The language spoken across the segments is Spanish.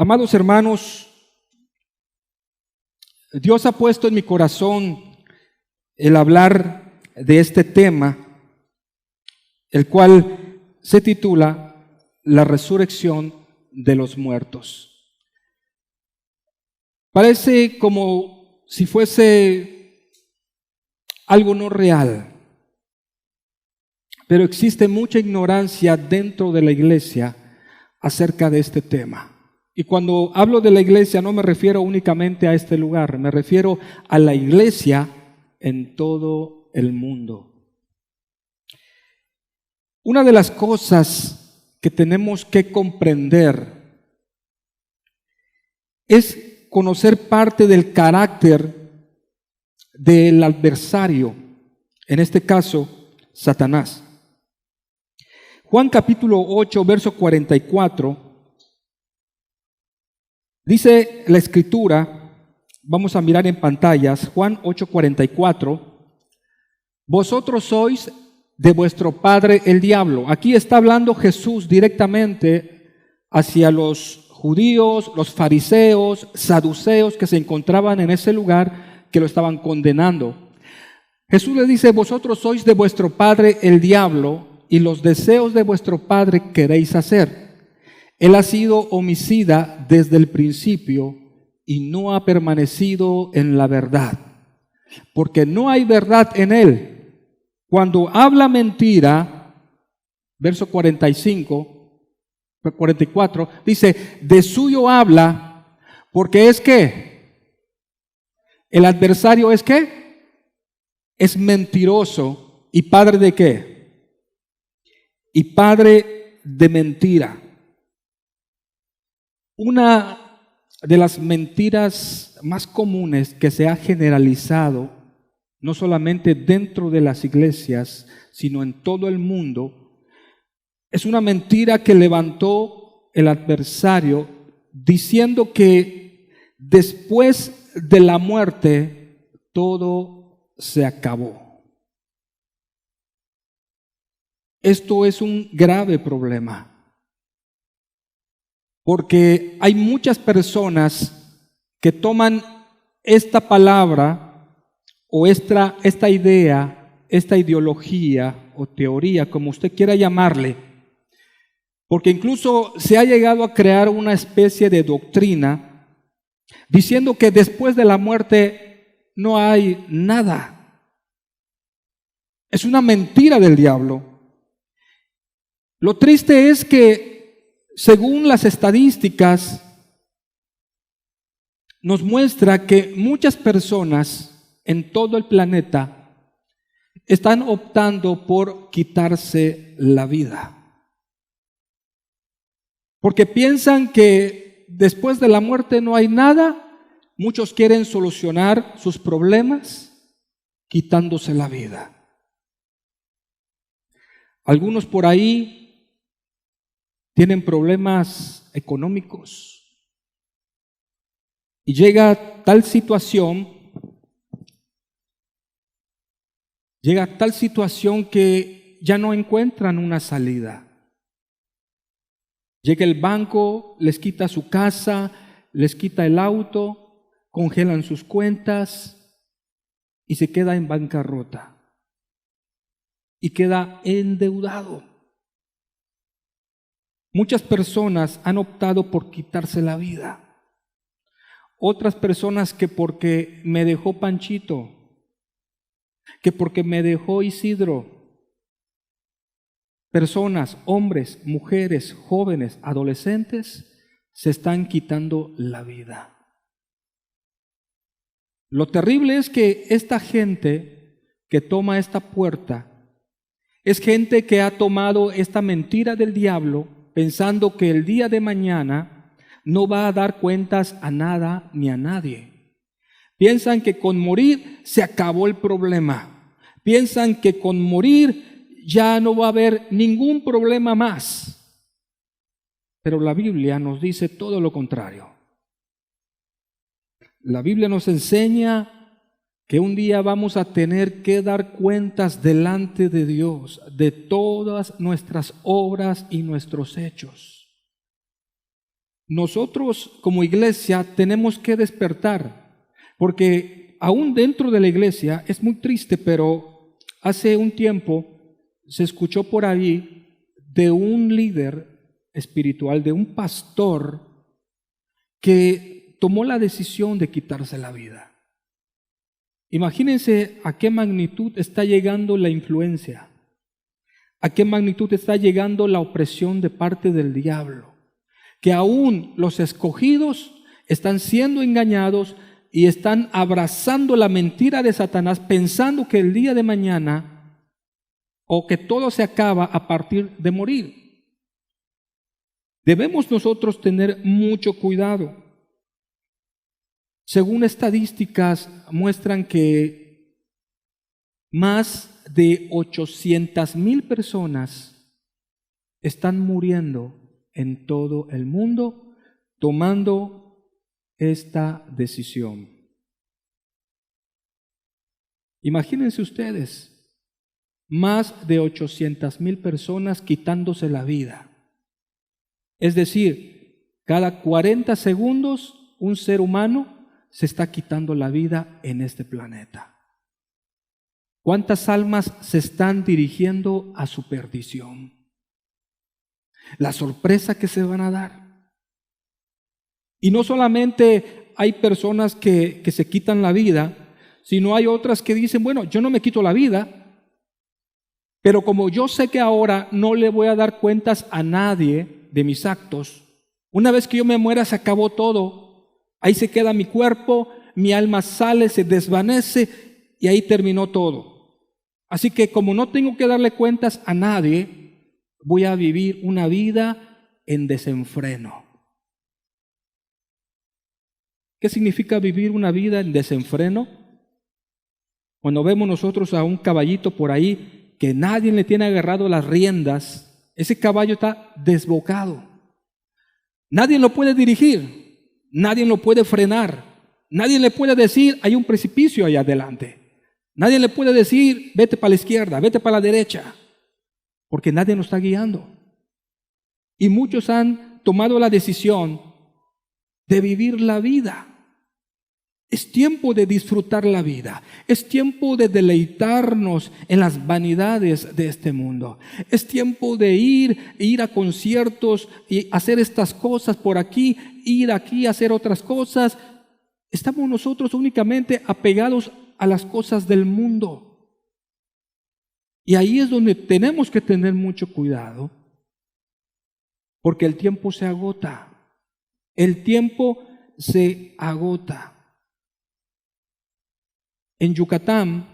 Amados hermanos, Dios ha puesto en mi corazón el hablar de este tema, el cual se titula La resurrección de los muertos. Parece como si fuese algo no real, pero existe mucha ignorancia dentro de la iglesia acerca de este tema. Y cuando hablo de la iglesia no me refiero únicamente a este lugar, me refiero a la iglesia en todo el mundo. Una de las cosas que tenemos que comprender es conocer parte del carácter del adversario, en este caso, Satanás. Juan capítulo 8, verso 44, dice la Escritura, vamos a mirar en pantallas, Juan 8, 44, vosotros sois de vuestro padre el diablo. Aquí está hablando Jesús directamente hacia los judíos, los fariseos, saduceos que se encontraban en ese lugar que lo estaban condenando. Jesús les dice, vosotros sois de vuestro padre el diablo y los deseos de vuestro padre queréis hacer. Él ha sido homicida desde el principio y no ha permanecido en la verdad, porque no hay verdad en él. Cuando habla mentira, verso 44, dice, de suyo habla, porque es que el adversario es que es mentiroso y padre de qué? Y padre de mentira. Una de las mentiras más comunes que se ha generalizado, no solamente dentro de las iglesias, sino en todo el mundo, es una mentira que levantó el adversario diciendo que después de la muerte todo se acabó. Esto es un grave problema, porque hay muchas personas que toman esta palabra o esta idea, esta ideología o teoría, como usted quiera llamarle, porque incluso se ha llegado a crear una especie de doctrina diciendo que después de la muerte no hay nada. Es una mentira del diablo. Lo triste es que, según las estadísticas, nos muestra que muchas personas en todo el planeta están optando por quitarse la vida. Porque piensan que después de la muerte no hay nada. Muchos quieren solucionar sus problemas quitándose la vida. Algunos por ahí tienen problemas económicos y llega tal situación que ya no encuentran una salida. Llega el banco, les quita su casa, les quita el auto, congelan sus cuentas y se queda en bancarrota y queda endeudado. Muchas personas han optado por quitarse la vida. Otras personas que porque me dejó Panchito, que porque me dejó Isidro. Personas, hombres, mujeres, jóvenes, adolescentes, se están quitando la vida. Lo terrible es que esta gente que toma esta puerta es gente que ha tomado esta mentira del diablo pensando que el día de mañana no va a dar cuentas a nada ni a nadie. Piensan que con morir se acabó el problema. Piensan que con morir ya no va a haber ningún problema más. Pero la Biblia nos dice todo lo contrario. La Biblia nos enseña que un día vamos a tener que dar cuentas delante de Dios de todas nuestras obras y nuestros hechos. nosotros como iglesia tenemos que despertar, porque aún dentro de la iglesia es muy triste, pero hace un tiempo se escuchó por ahí de un líder espiritual, de un pastor que tomó la decisión de quitarse la vida. Imagínense a qué magnitud está llegando la influencia, a qué magnitud está llegando la opresión de parte del diablo, que aún los escogidos están siendo engañados y están abrazando la mentira de Satanás, pensando que el día de mañana o que todo se acaba a partir de morir. Debemos nosotros tener mucho cuidado. Según estadísticas muestran que más de 800,000 personas están muriendo en todo el mundo tomando esta decisión. Imagínense ustedes, más de 800,000 personas quitándose la vida. Es decir, cada 40 segundos un ser humano se está quitando la vida en este planeta. ¿Cuántas almas se están dirigiendo a su perdición? La sorpresa que se van a dar. Y no solamente hay personas que se quitan la vida, sino hay otras que dicen, bueno, yo no me quito la vida, pero como yo sé que ahora no le voy a dar cuentas a nadie de mis actos, una vez que yo me muera se acabó todo. Ahí se queda mi cuerpo, mi alma sale, se desvanece y ahí terminó todo. Así que como no tengo que darle cuentas a nadie, voy a vivir una vida en desenfreno. ¿Qué significa vivir una vida en desenfreno? Cuando vemos nosotros a un caballito por ahí que nadie le tiene agarrado las riendas, ese caballo está desbocado. Nadie lo puede dirigir. Nadie lo puede frenar. Nadie le puede decir, hay un precipicio allá adelante. Nadie le puede decir, vete para la izquierda, vete para la derecha, porque nadie nos está guiando. Y muchos han tomado la decisión de vivir la vida. Es tiempo de disfrutar la vida. Es tiempo de deleitarnos en las vanidades de este mundo. Es tiempo de ir a conciertos y hacer estas cosas por aquí, ir aquí a hacer otras cosas. Estamos nosotros únicamente apegados a las cosas del mundo. Y ahí es donde tenemos que tener mucho cuidado, porque el tiempo se agota. El tiempo se agota. En Yucatán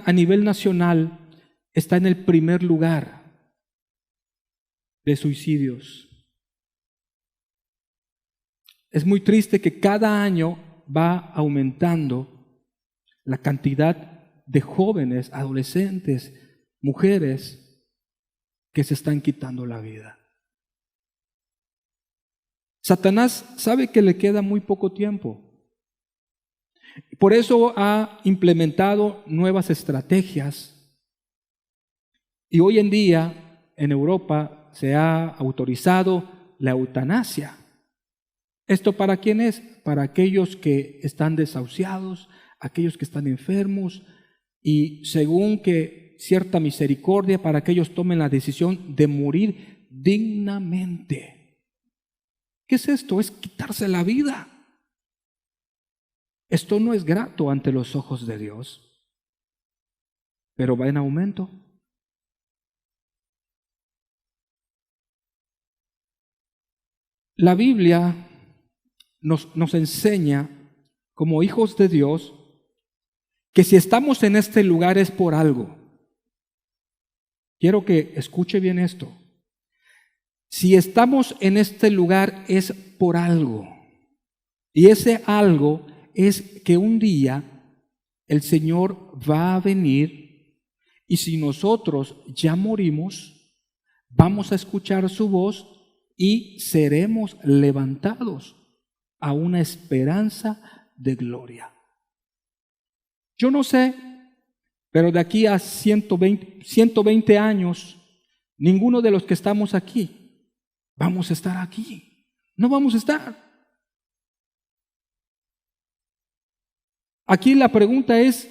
a nivel nacional está en el primer lugar de suicidios. Es muy triste que cada año va aumentando la cantidad de jóvenes, adolescentes, mujeres que se están quitando la vida. Satanás sabe que le queda muy poco tiempo. Por eso ha implementado nuevas estrategias y hoy en día en Europa se ha autorizado la eutanasia. ¿Esto para quién es? Para aquellos que están desahuciados, aquellos que están enfermos y según que cierta misericordia para que ellos tomen la decisión de morir dignamente. ¿Qué es esto? Es quitarse la vida. Esto no es grato ante los ojos de Dios, pero va en aumento. La Biblia nos enseña, como hijos de Dios, que si estamos en este lugar es por algo. Quiero que escuche bien esto. Si estamos en este lugar es por algo. Y ese algo es que un día el Señor va a venir y si nosotros ya morimos, vamos a escuchar su voz y seremos levantados a una esperanza de gloria. Yo no sé, pero de aquí a 120 años, ninguno de los que estamos aquí vamos a estar aquí. No vamos a estar. Aquí la pregunta es,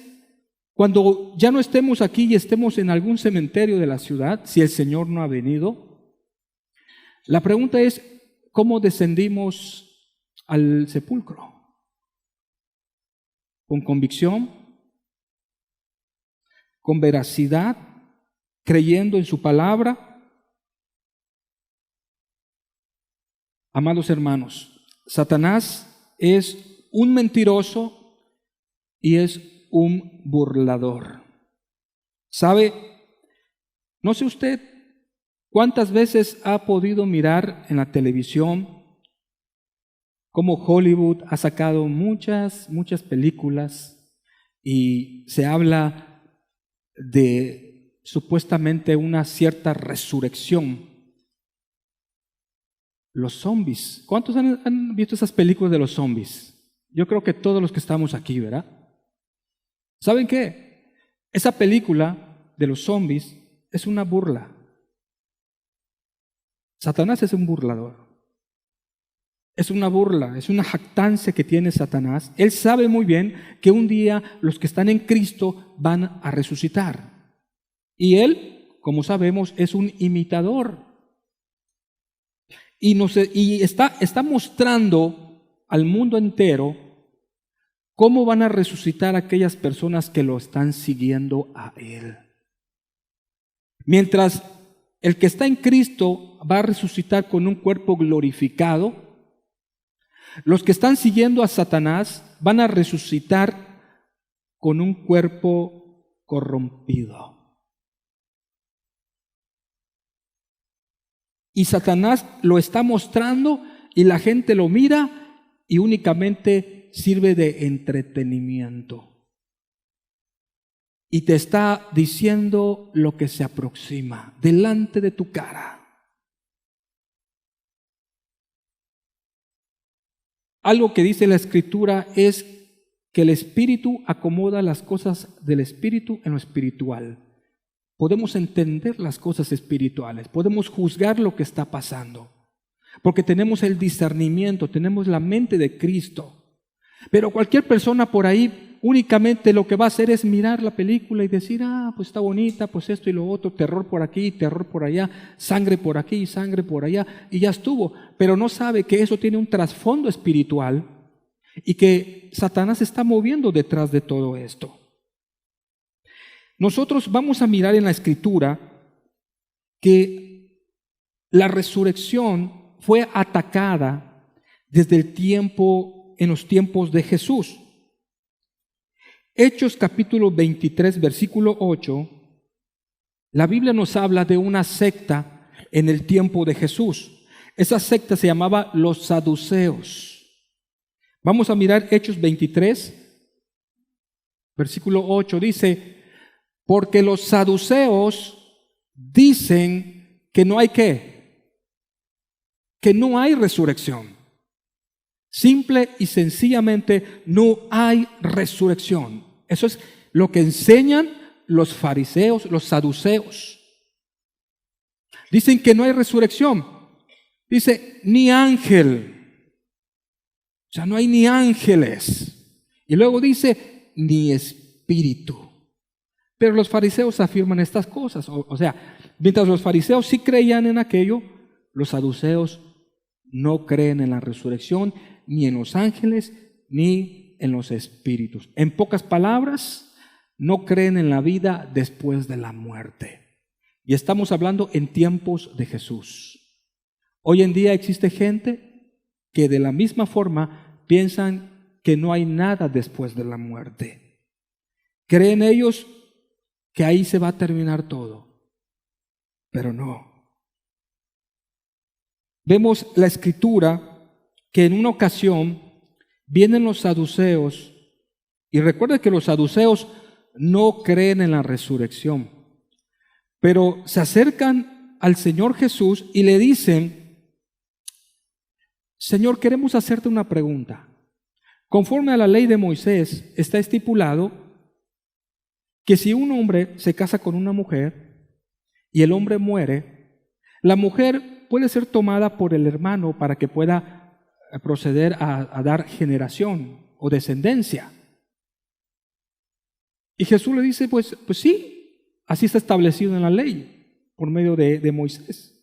cuando ya no estemos aquí y estemos en algún cementerio de la ciudad, si el Señor no ha venido, la pregunta es, ¿cómo descendimos al sepulcro? ¿Con convicción? ¿Con veracidad? ¿Creyendo en su palabra? Amados hermanos, Satanás es un mentiroso y es un burlador. ¿Sabe? No sé usted cuántas veces ha podido mirar en la televisión cómo Hollywood ha sacado muchas películas y se habla de supuestamente una cierta resurrección. Los zombies. ¿Cuántos han visto esas películas de los zombies? Yo creo que todos los que estamos aquí, ¿verdad? ¿Saben qué? Esa película de los zombies es una burla. Satanás es un burlador. Es una burla, es una jactancia que tiene Satanás. Él sabe muy bien que un día los que están en Cristo van a resucitar. Y él, como sabemos, es un imitador. Y está mostrando al mundo entero cómo van a resucitar aquellas personas que lo están siguiendo a él. Mientras el que está en Cristo va a resucitar con un cuerpo glorificado, los que están siguiendo a Satanás van a resucitar con un cuerpo corrompido. Y Satanás lo está mostrando y la gente lo mira y únicamente sirve de entretenimiento. Y te está diciendo lo que se aproxima delante de tu cara. Algo que dice la Escritura es que el Espíritu acomoda las cosas del Espíritu en lo espiritual. Podemos entender las cosas espirituales, podemos juzgar lo que está pasando, porque tenemos el discernimiento, tenemos la mente de Cristo. Pero cualquier persona por ahí únicamente lo que va a hacer es mirar la película y decir, pues está bonita, pues esto y lo otro, terror por aquí, terror por allá, sangre por aquí, sangre por allá, y ya estuvo. Pero no sabe que eso tiene un trasfondo espiritual y que Satanás está moviendo detrás de todo esto. Nosotros vamos a mirar en la Escritura que la resurrección fue atacada desde en los tiempos de Jesús. Hechos capítulo 23, versículo 8, la Biblia nos habla de una secta en el tiempo de Jesús. Esa secta se llamaba los saduceos. Vamos a mirar Hechos 23, versículo 8, dice: porque los saduceos dicen que no hay ¿qué? Que no hay resurrección. Simple y sencillamente no hay resurrección. Eso es lo que enseñan los fariseos, los saduceos. Dicen que no hay resurrección. Dice, ni ángel. O sea, no hay ni ángeles. Y luego dice, ni espíritu. Pero los fariseos afirman estas cosas. O sea, mientras los fariseos sí creían en aquello, los saduceos no creen en la resurrección, ni en los ángeles, ni en los espíritus. En pocas palabras, no creen en la vida después de la muerte. Y estamos hablando en tiempos de Jesús. Hoy en día existe gente que de la misma forma piensan que no hay nada después de la muerte. Creen ellos que ahí se va a terminar todo, pero no. Vemos la Escritura que en una ocasión vienen los saduceos, y recuerda que los saduceos no creen en la resurrección, pero se acercan al Señor Jesús y le dicen: Señor, queremos hacerte una pregunta. Conforme a la ley de Moisés está estipulado que si un hombre se casa con una mujer y el hombre muere, la mujer puede ser tomada por el hermano para que pueda proceder a dar generación o descendencia. Y Jesús le dice, pues sí, así está establecido en la ley, por medio de Moisés.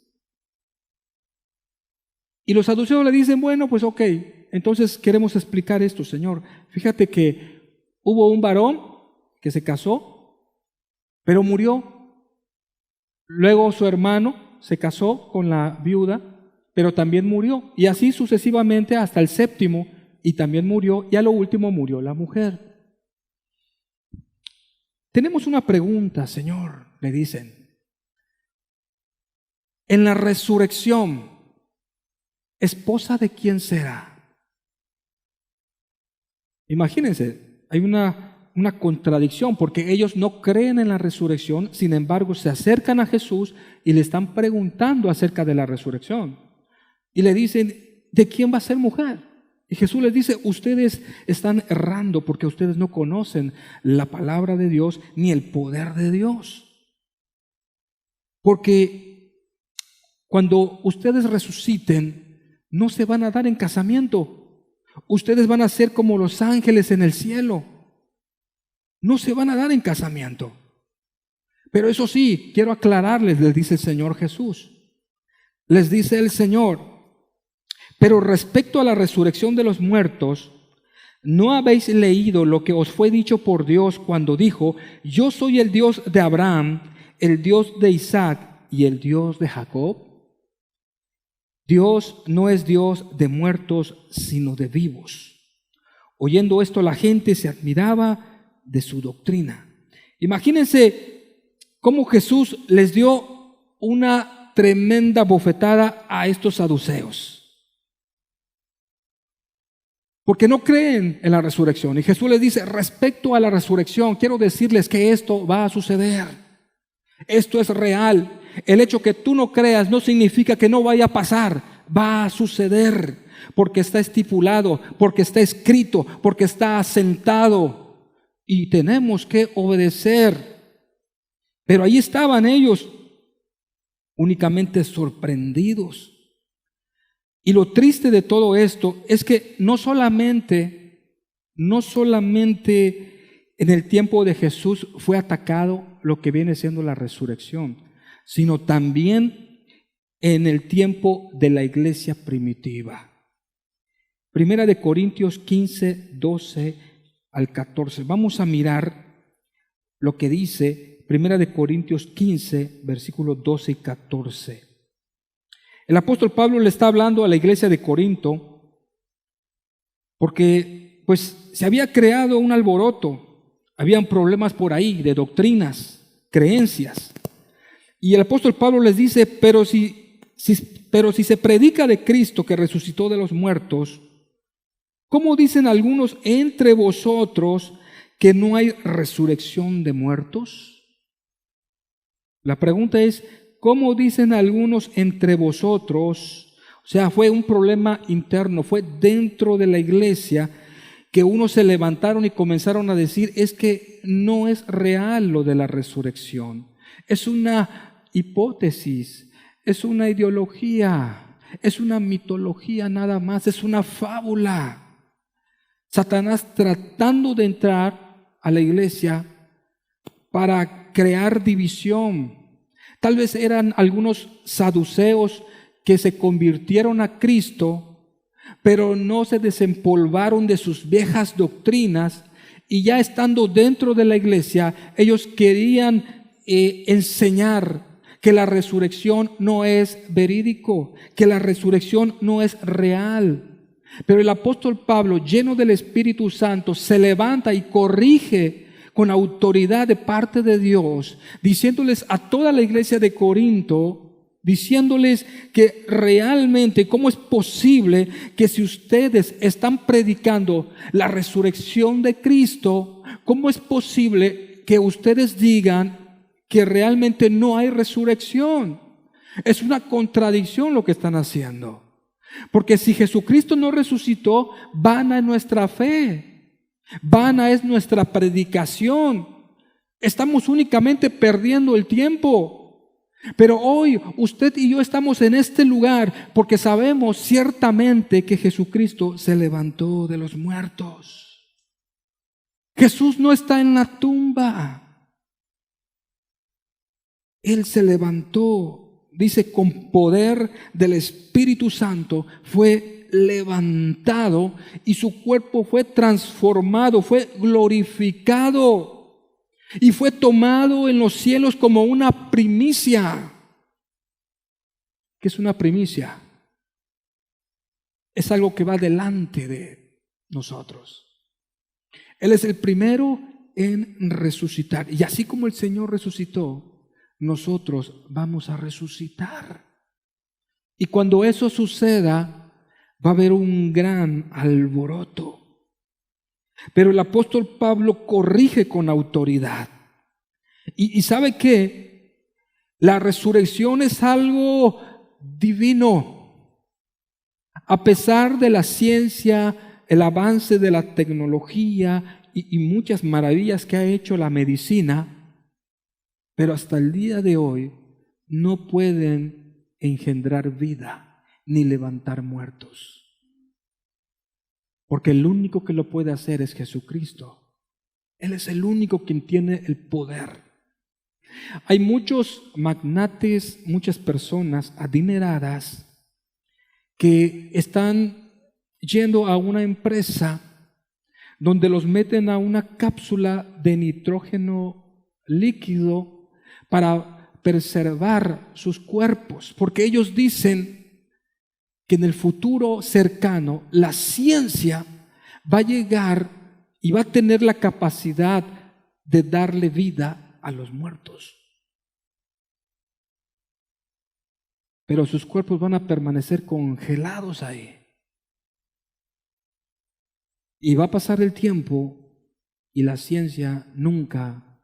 Y los saduceos le dicen, bueno, pues ok, entonces queremos explicar esto, Señor. Fíjate que hubo un varón que se casó, pero murió. Luego su hermano se casó con la viuda, pero también murió. Y así sucesivamente hasta el séptimo, y también murió, y a lo último murió la mujer. Tenemos una pregunta, Señor, le dicen. En la resurrección, ¿esposa de quién será? Imagínense, hay una contradicción porque ellos no creen en la resurrección, sin embargo se acercan a Jesús y le están preguntando acerca de la resurrección. Y le dicen, ¿de quién va a ser mujer? Y Jesús les dice, ustedes están errando porque ustedes no conocen la palabra de Dios ni el poder de Dios. Porque cuando ustedes resuciten, no se van a dar en casamiento. Ustedes van a ser como los ángeles en el cielo. No se van a dar en casamiento. Pero eso sí, quiero aclararles, les dice el Señor Jesús. Les dice el Señor, pero respecto a la resurrección de los muertos, ¿no habéis leído lo que os fue dicho por Dios cuando dijo, yo soy el Dios de Abraham, el Dios de Isaac y el Dios de Jacob? Dios no es Dios de muertos, sino de vivos. Oyendo esto, la gente se admiraba de su doctrina. Imagínense cómo Jesús les dio una tremenda bofetada a estos saduceos. Porque no creen en la resurrección. Y Jesús les dice, respecto a la resurrección, quiero decirles que esto va a suceder. Esto es real. El hecho que tú no creas no significa que no vaya a pasar, va a suceder, porque está estipulado, porque está escrito, porque está asentado y tenemos que obedecer. Pero ahí estaban ellos únicamente sorprendidos. Y lo triste de todo esto es que no solamente en el tiempo de Jesús fue atacado lo que viene siendo la resurrección, sino también en el tiempo de la iglesia primitiva. Primera de Corintios 15, 12 al 14. Vamos a mirar lo que dice Primera de Corintios 15, versículos 12 y 14. El apóstol Pablo le está hablando a la iglesia de Corinto porque pues se había creado un alboroto, habían problemas por ahí de doctrinas, creencias. Y el apóstol Pablo les dice, pero si se predica de Cristo que resucitó de los muertos, ¿cómo dicen algunos entre vosotros que no hay resurrección de muertos? La pregunta es, ¿cómo dicen algunos entre vosotros? O sea, fue un problema interno, fue dentro de la iglesia que unos se levantaron y comenzaron a decir, es que no es real lo de la resurrección. Es una hipótesis, es una ideología, es una mitología nada más, es una fábula. Satanás tratando de entrar a la iglesia para crear división. Tal vez eran algunos saduceos que se convirtieron a Cristo, pero no se desempolvaron de sus viejas doctrinas y ya estando dentro de la iglesia, ellos querían enseñar que la resurrección no es verídico, que la resurrección no es real. Pero el apóstol Pablo, lleno del Espíritu Santo, se levanta y corrige con autoridad de parte de Dios, diciéndoles a toda la iglesia de Corinto, diciéndoles que realmente cómo es posible que si ustedes están predicando la resurrección de Cristo, cómo es posible que ustedes digan que realmente no hay resurrección. Es una contradicción lo que están haciendo. Porque si Jesucristo no resucitó, vana es nuestra fe, vana es nuestra predicación. Estamos únicamente perdiendo el tiempo. Pero hoy usted y yo estamos en este lugar porque sabemos ciertamente que Jesucristo se levantó de los muertos. Jesús no está en la tumba. Él se levantó, dice, con poder del Espíritu Santo, fue levantado y su cuerpo fue transformado, fue glorificado. Y fue tomado en los cielos como una primicia. ¿Qué es una primicia? Es algo que va delante de nosotros. Él es el primero en resucitar. Y así como el Señor resucitó, nosotros vamos a resucitar. Y cuando eso suceda, va a haber un gran alboroto. Pero el apóstol Pablo corrige con autoridad. Y ¿sabe qué? La resurrección es algo divino. A pesar de la ciencia, el avance de la tecnología y muchas maravillas que ha hecho la medicina, pero hasta el día de hoy no pueden engendrar vida ni levantar muertos. Porque el único que lo puede hacer es Jesucristo. Él es el único quien tiene el poder. Hay muchos magnates, muchas personas adineradas que están yendo a una empresa donde los meten a una cápsula de nitrógeno líquido para preservar sus cuerpos, porque ellos dicen que en el futuro cercano la ciencia va a llegar y va a tener la capacidad de darle vida a los muertos. Pero sus cuerpos van a permanecer congelados ahí. Y va a pasar el tiempo y la ciencia nunca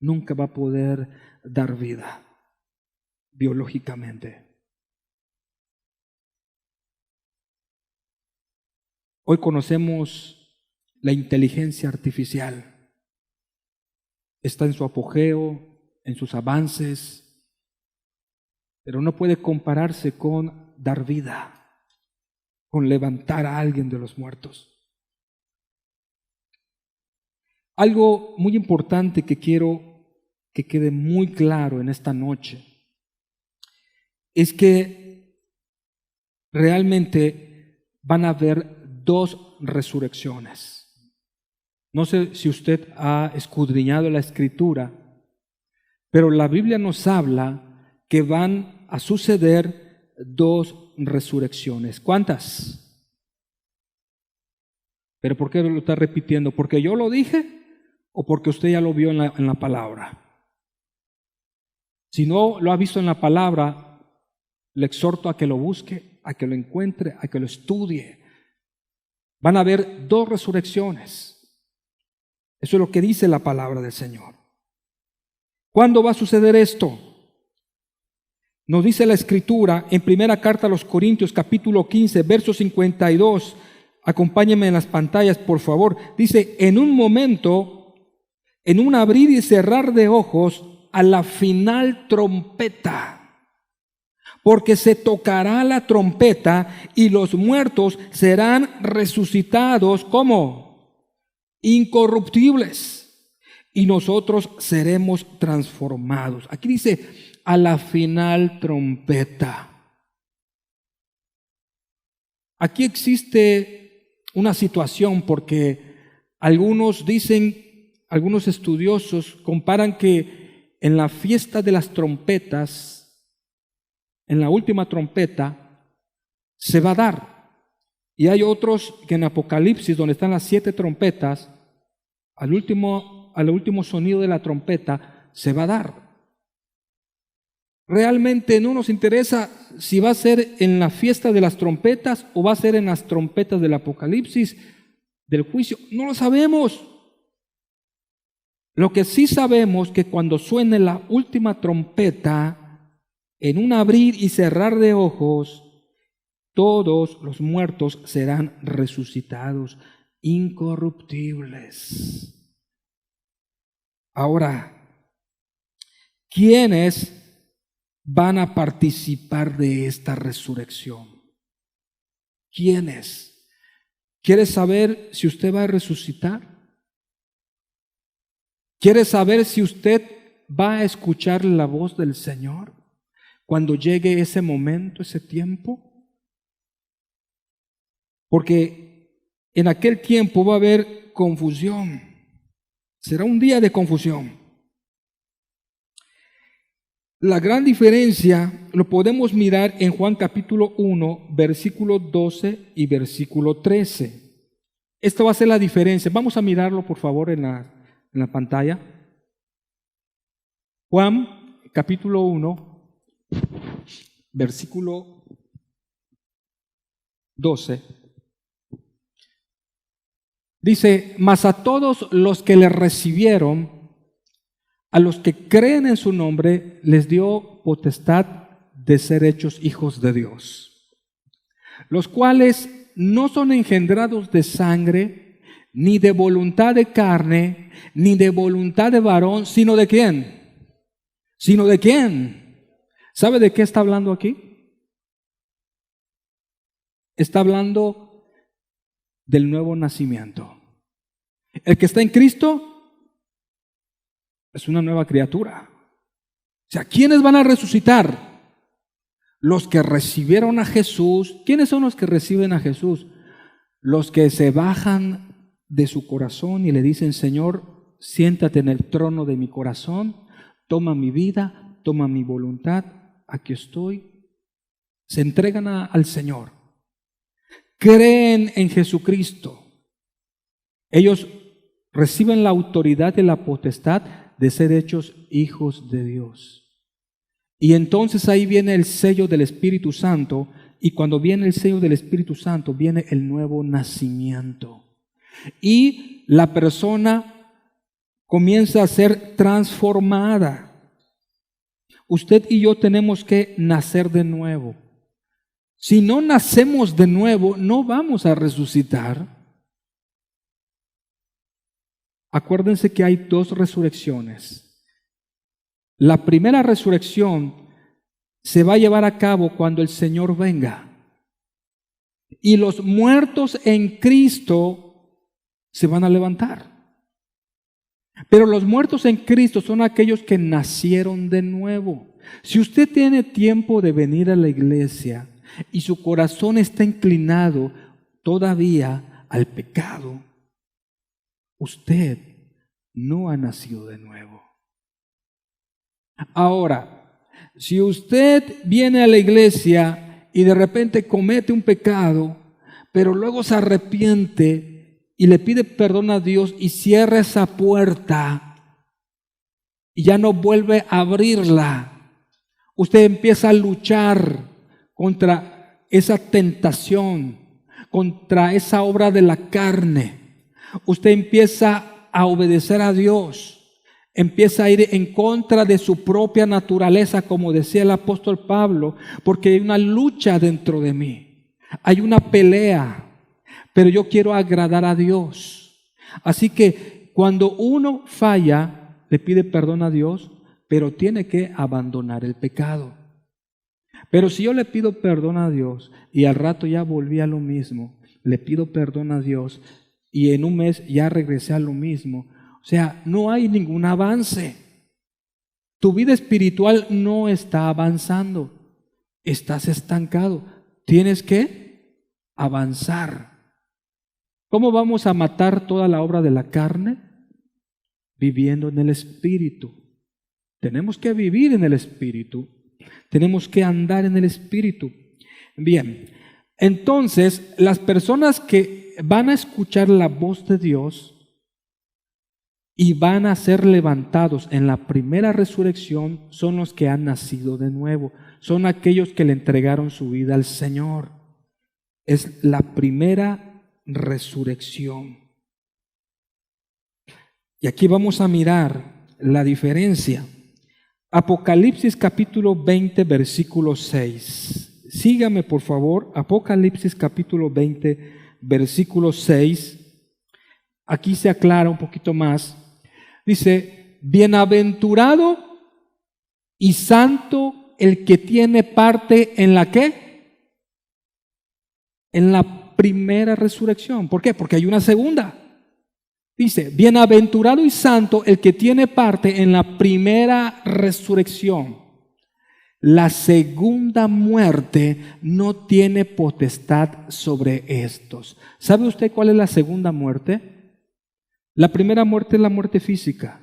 va a poder dar vida biológicamente. Hoy conocemos la inteligencia artificial. Está en su apogeo, en sus avances, pero no puede compararse con dar vida, con levantar a alguien de los muertos. Algo muy importante que quiero que quede muy claro en esta noche es que realmente van a haber dos resurrecciones. No sé si usted ha escudriñado la Escritura, pero la Biblia nos habla que van a suceder dos resurrecciones. ¿Cuántas? ¿Pero por qué lo está repitiendo? ¿Porque yo lo dije o porque usted ya lo vio en la palabra? Si no lo ha visto en la palabra, le exhorto a que lo busque, a que lo encuentre, a que lo estudie. Van a haber dos resurrecciones. Eso es lo que dice la palabra del Señor. ¿Cuándo va a suceder esto? Nos dice la Escritura en primera carta a los Corintios, capítulo 15, verso 52. Acompáñenme en las pantallas, por favor. Dice, en un momento, en un abrir y cerrar de ojos, a la final trompeta. Porque se tocará la trompeta y los muertos serán resucitados como incorruptibles y nosotros seremos transformados. Aquí dice a la final trompeta. Aquí existe una situación porque algunos dicen, algunos estudiosos comparan que en la fiesta de las trompetas, en la última trompeta, se va a dar. Y hay otros que en Apocalipsis, donde están las 7 trompetas, al último sonido de la trompeta, se va a dar. Realmente no nos interesa si va a ser en la fiesta de las trompetas o va a ser en las trompetas del Apocalipsis, del juicio. No lo sabemos. Lo que sí sabemos es que cuando suene la última trompeta, en un abrir y cerrar de ojos, todos los muertos serán resucitados, incorruptibles. Ahora, ¿quiénes van a participar de esta resurrección. ¿Quiénes? ¿Quiere saber si usted va a resucitar? ¿Quiere saber si usted va a escuchar la voz del Señor cuando llegue ese momento, ese tiempo? Porque en aquel tiempo va a haber confusión. Será un día de confusión. La gran diferencia lo podemos mirar en Juan capítulo 1, versículo 12 y versículo 13. Esta va a ser la diferencia. Vamos a mirarlo, por favor, en la pantalla. Juan capítulo 1, versículo 12. Dice: mas a todos los que le recibieron, a los que creen en su nombre, les dio potestad de ser hechos hijos de Dios, los cuales no son engendrados de sangre, ni de voluntad de carne, ni de voluntad de varón, sino ¿de quién? ¿Sino de quién? ¿Sabe de qué está hablando aquí? Está hablando del nuevo nacimiento. El que está en Cristo es una nueva criatura. O sea, ¿quiénes van a resucitar? Los que recibieron a Jesús. ¿Quiénes son los que reciben a Jesús? Los que se bajan de su corazón y le dicen: Señor, siéntate en el trono de mi corazón, toma mi vida, toma mi voluntad, aquí estoy. Se entregan al Señor. Creen en Jesucristo. Ellos reciben la autoridad y la potestad de ser hechos hijos de Dios. Y entonces ahí viene el sello del Espíritu Santo, y cuando viene el sello del Espíritu Santo viene el nuevo nacimiento. Y la persona comienza a ser transformada. Usted y yo tenemos que nacer de nuevo. Si no nacemos de nuevo, no vamos a resucitar. Acuérdense que hay dos resurrecciones. La primera resurrección se va a llevar a cabo cuando el Señor venga. Y los muertos en Cristo se van a levantar. Pero los muertos en Cristo son aquellos que nacieron de nuevo. Si usted tiene tiempo de venir a la iglesia y su corazón está inclinado todavía al pecado, usted no ha nacido de nuevo. Ahora, si usted viene a la iglesia y de repente comete un pecado, pero luego se arrepiente y le pide perdón a Dios y cierra esa puerta y ya no vuelve a abrirla, usted empieza a luchar contra esa tentación, contra esa obra de la carne. Usted empieza a obedecer a Dios, empieza a ir en contra de su propia naturaleza, como decía el apóstol Pablo, porque hay una lucha dentro de mí, hay una pelea, pero yo quiero agradar a Dios. Así que cuando uno falla, le pide perdón a Dios, pero tiene que abandonar el pecado. Pero si yo le pido perdón a Dios y al rato ya volví a lo mismo, le pido perdón a Dios y en un mes ya regresé a lo mismo, o sea, no hay ningún avance. Tu vida espiritual no está avanzando, estás estancado. Tienes que avanzar. ¿Cómo vamos a matar toda la obra de la carne? Viviendo en el Espíritu. Tenemos que vivir en el Espíritu. Tenemos que andar en el Espíritu. Bien, entonces las personas que van a escuchar la voz de Dios y van a ser levantados en la primera resurrección son los que han nacido de nuevo. Son aquellos que le entregaron su vida al Señor. Es la primera resurrección. Y aquí vamos a mirar la diferencia. Apocalipsis capítulo 20, versículo 6. Sígame por favor. Apocalipsis capítulo 20, versículo 6. Aquí se aclara un poquito más. Dice: bienaventurado y santo el que tiene parte en la ¿qué? En la primera resurrección. ¿Por qué? Porque hay una segunda. Dice, bienaventurado y santo el que tiene parte en la primera resurrección. La segunda muerte no tiene potestad sobre estos. ¿Sabe usted cuál es la segunda muerte? La primera muerte es la muerte física.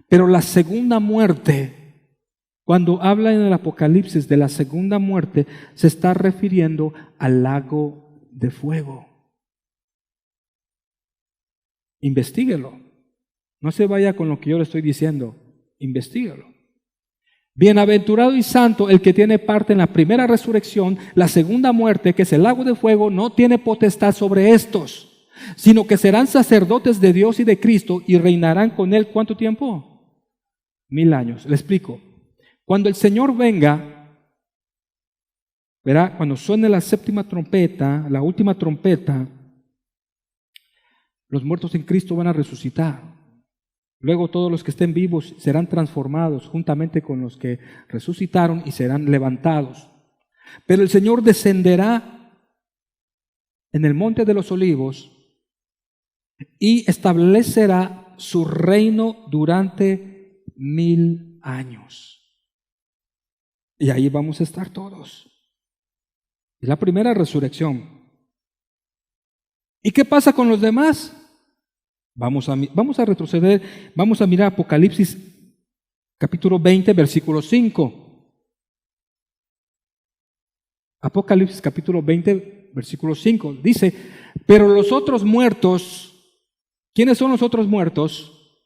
Pero la segunda muerte, cuando habla en el Apocalipsis de la segunda muerte, se está refiriendo al lago de fuego. Investíguelo. No se vaya con lo que yo le estoy diciendo. Investíguelo. Bienaventurado y santo el que tiene parte en la primera resurrección. La segunda muerte, que es el lago de fuego, no tiene potestad sobre estos, sino que serán sacerdotes de Dios y de Cristo y reinarán con Él. ¿Cuánto tiempo? 1000 años. Le explico. Cuando el Señor venga, verá, cuando suene la séptima trompeta, la última trompeta, los muertos en Cristo van a resucitar. Luego todos los que estén vivos serán transformados juntamente con los que resucitaron y serán levantados. Pero el Señor descenderá en el monte de los olivos y establecerá su reino durante 1000 años. Y ahí vamos a estar todos. Es la primera resurrección. ¿Y qué pasa con los demás? Vamos a retroceder, vamos a mirar Apocalipsis capítulo 20, versículo 5. Apocalipsis capítulo 20, versículo 5. Dice, pero los otros muertos, ¿quiénes son los otros muertos?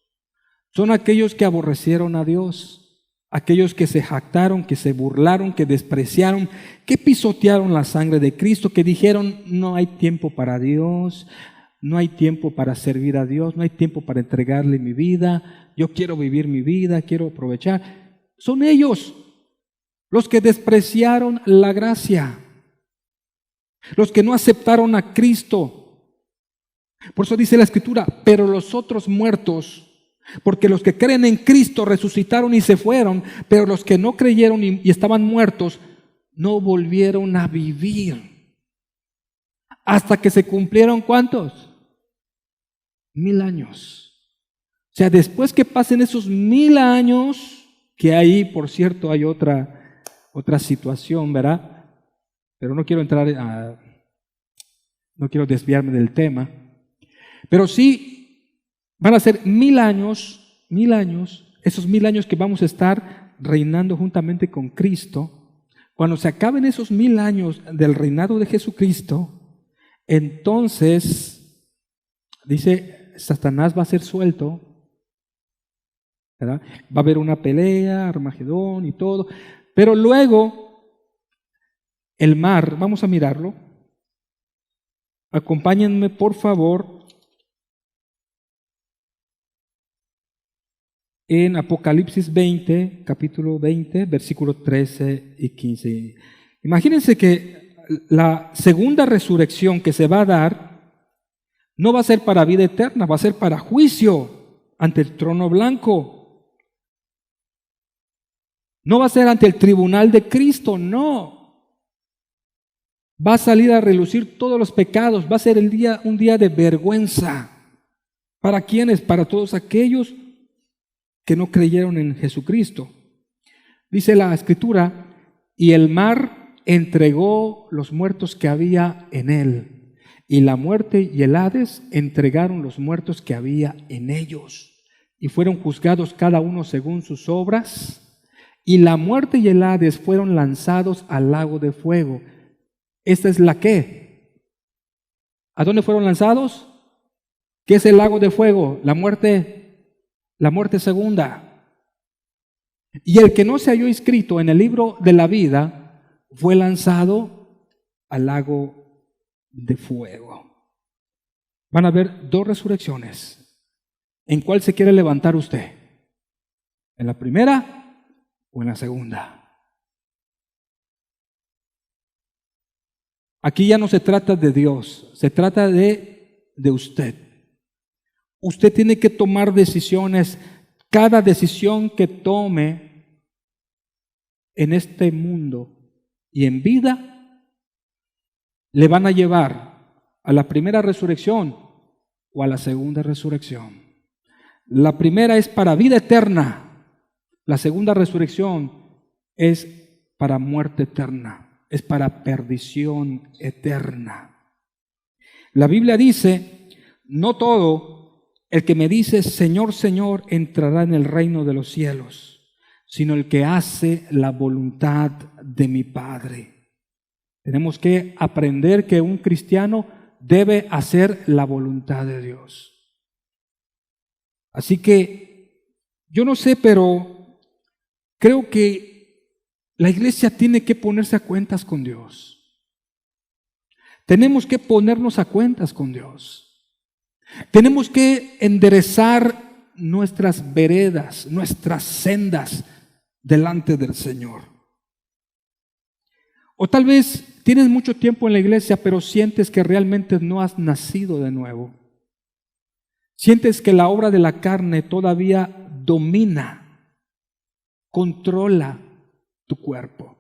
Son aquellos que aborrecieron a Dios, aquellos que se jactaron, que se burlaron, que despreciaron, que pisotearon la sangre de Cristo, que dijeron, no hay tiempo para Dios, no hay tiempo para servir a Dios, no hay tiempo para entregarle mi vida, yo quiero vivir mi vida, quiero aprovechar. Son ellos los que despreciaron la gracia, los que no aceptaron a Cristo. Por eso dice la Escritura, pero los otros muertos, porque los que creen en Cristo resucitaron y se fueron, pero los que no creyeron y estaban muertos, no volvieron a vivir. Hasta que se cumplieron, ¿cuántos? 1000 años. O sea, después que pasen esos 1000 años, que ahí, por cierto, hay otra situación, ¿verdad? Pero no quiero no quiero desviarme del tema. Pero sí, van a ser 1000 años, esos 1000 años que vamos a estar reinando juntamente con Cristo. Cuando se acaben esos 1000 años del reinado de Jesucristo, entonces, dice, Satanás va a ser suelto, ¿verdad? Va a haber una pelea, Armagedón y todo, pero luego el mar, vamos a mirarlo. Acompáñenme por favor en Apocalipsis 20, capítulo 20, versículos 13 y 15. Imagínense que la segunda resurrección que se va a dar no va a ser para vida eterna, va a ser para juicio ante el trono blanco. No va a ser ante el tribunal de Cristo, no. Va a salir a relucir todos los pecados, va a ser un día de vergüenza. ¿Para quiénes? Para todos aquellos que no creyeron en Jesucristo. Dice la Escritura, y el mar entregó los muertos que había en él. Y la muerte y el Hades entregaron los muertos que había en ellos, y fueron juzgados cada uno según sus obras, y la muerte y el Hades fueron lanzados al lago de fuego. ¿Esta es la qué? ¿A dónde fueron lanzados? ¿Qué es el lago de fuego? La muerte segunda. Y el que no se halló inscrito en el libro de la vida fue lanzado al lago de fuego. Van a haber 2 resurrecciones. ¿En cuál se quiere levantar usted? ¿En la primera o en la segunda? Aquí ya no se trata de Dios, se trata de usted. Usted tiene que tomar decisiones. Cada decisión que tome en este mundo y en vida, le van a llevar a la primera resurrección o a la segunda resurrección. La primera es para vida eterna, la segunda resurrección es para muerte eterna, es para perdición eterna. La Biblia dice, no todo el que me dice Señor, Señor, entrará en el reino de los cielos, sino el que hace la voluntad de mi Padre. Tenemos que aprender que un cristiano debe hacer la voluntad de Dios. Así que, yo no sé, pero creo que la iglesia tiene que ponerse a cuentas con Dios. Tenemos que ponernos a cuentas con Dios. Tenemos que enderezar nuestras veredas, nuestras sendas delante del Señor. O tal vez tienes mucho tiempo en la iglesia, pero sientes que realmente no has nacido de nuevo. Sientes que la obra de la carne todavía domina, controla tu cuerpo.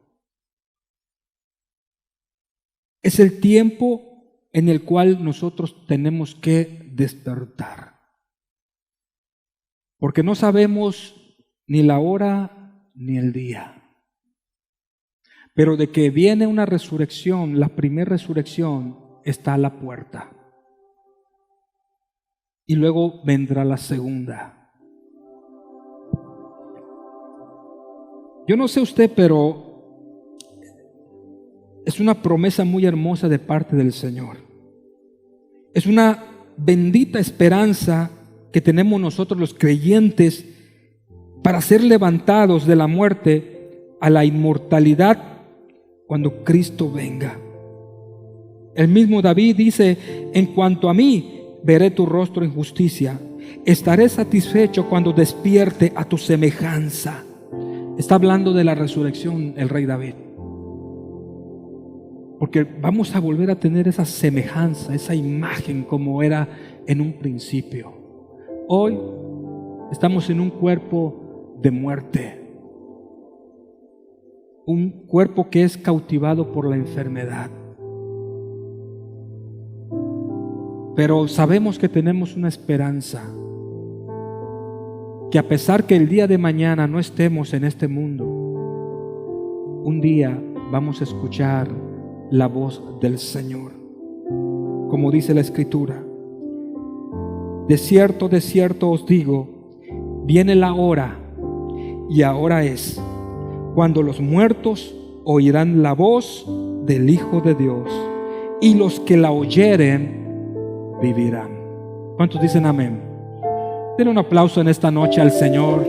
Es el tiempo en el cual nosotros tenemos que despertar. Porque no sabemos ni la hora ni el día. Pero de que viene una resurrección, la primera resurrección está a la puerta. Y luego vendrá la segunda. Yo no sé usted, pero es una promesa muy hermosa de parte del Señor. Es una bendita esperanza que tenemos nosotros los creyentes para ser levantados de la muerte a la inmortalidad cuando Cristo venga. El mismo David dice, en cuanto a mí, veré tu rostro en justicia, estaré satisfecho cuando despierte a tu semejanza. Está hablando de la resurrección el rey David. Porque vamos a volver a tener esa semejanza, esa imagen como era en un principio. Hoy estamos en un cuerpo de muerte, un cuerpo que es cautivado por la enfermedad. Pero sabemos que tenemos una esperanza, que a pesar que el día de mañana no estemos en este mundo, un día vamos a escuchar la voz del Señor. Como dice la Escritura, de cierto os digo, viene la hora, y ahora es, cuando los muertos oirán la voz del Hijo de Dios, y los que la oyeren vivirán. ¿Cuántos dicen amén? Den un aplauso en esta noche al Señor.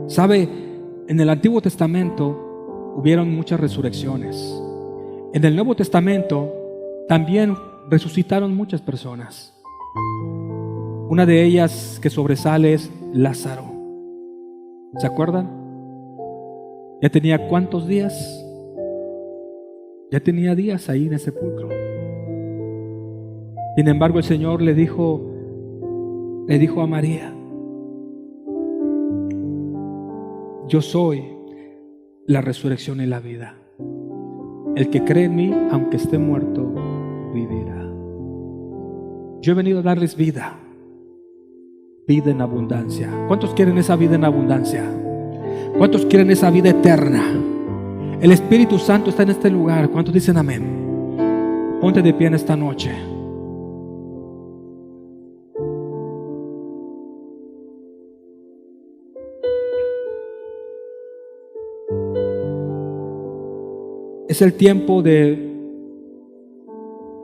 ¿Sabe? En el Antiguo Testamento hubieron muchas resurrecciones. En el Nuevo Testamento también resucitaron muchas personas. Una de ellas que sobresale es Lázaro. ¿Se acuerdan? ¿Ya tenía cuántos días? Ya tenía días ahí en el sepulcro. Sin embargo, el Señor le dijo a María, yo soy la resurrección y la vida. El que cree en mí, aunque esté muerto, vivirá. Yo he venido a darles vida, vida en abundancia. ¿Cuántos quieren esa vida en abundancia? ¿Cuántos quieren esa vida eterna? El Espíritu Santo está en este lugar. ¿Cuántos dicen amén? Ponte de pie en esta noche. Es el tiempo de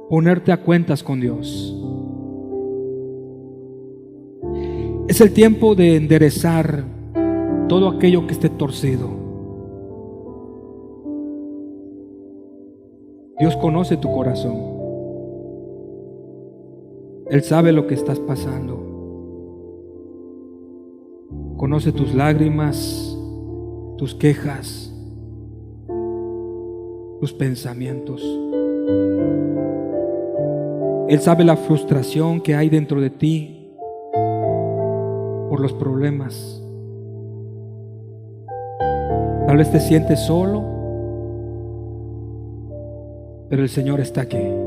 ponerte a cuentas con Dios. Es el tiempo de enderezar todo aquello que esté torcido. Dios conoce tu corazón. Él sabe lo que estás pasando. Conoce tus lágrimas, tus quejas, tus pensamientos. Él sabe la frustración que hay dentro de ti por los problemas. Tal vez te sientes solo, pero el Señor está aquí.